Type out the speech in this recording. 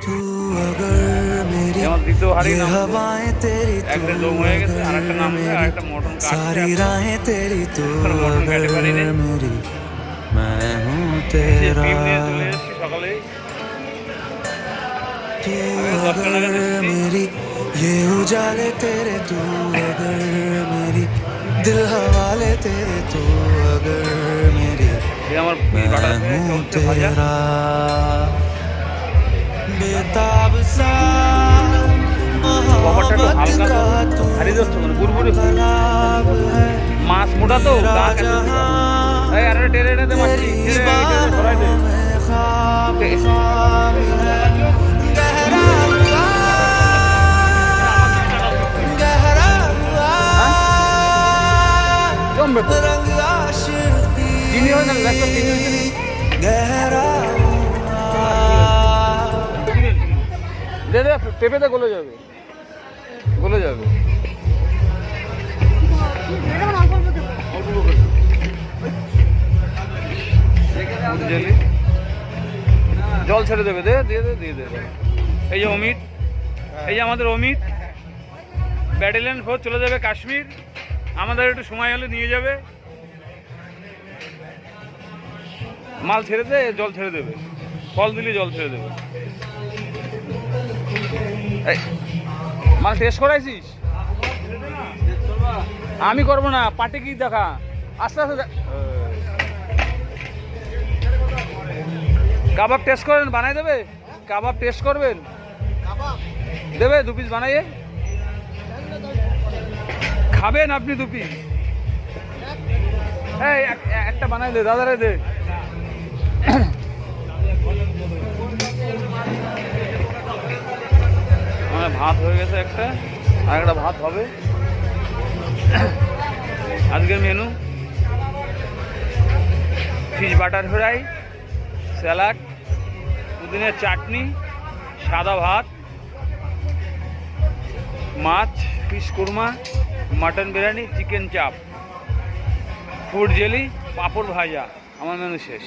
तू अगर मेरी ये हवाएं तेरी तू अगर मेरी सारी राहें तेरी तू अगर मेरी मैं हूँ तेरा तू अगर मेरी ये उजाले तेरे तू अगर मेरी दिल हवाले तेरे तू अगर मेरी मैं हूँ तेरा बेताब सा मोहब्बत का तू तालाब है मेरा जहां तेरी बाहों में ख्वाब ख्वाब है गहरा हुआ गहरा हुआ रंग आशिकी गहरा हुआ দে দে পেঁপেতে গলে যাবে গলে যাবে জল ছেড়ে দেবে দে দিয়ে দে দিয়ে দে এই যে অমিত এই যে আমাদের অমিত ব্যাটালিয়ন ফোর্স চলে যাবে কাশ্মীর আমাদের একটু সময় হলে নিয়ে যাবে মাল ছেড়ে দে জল ছেড়ে দেবে ফল দিলে জল ছেড়ে দেবে মাল টেস্ট করাইছিস আমি করবো না পার্টি কি দেখা আস্তে আস্তে কাবাব টেস্ট করেন বানাই দেবে কাবাব টেস্ট করবেন দেবে দু পিস বানাইয়ে খাবেন আপনি দু পিস এই একটা বানাই দে দাদারে দে ভাত হয়ে গেছে একটা আর একটা ভাত হবে আজকের menu fish butter fry salad পুদিনের চাটনি সাদা ভাত মাছ fish korma mutton biryani chicken chaap food jelly পাঁপড় ভাজা আমার মেনু শেষ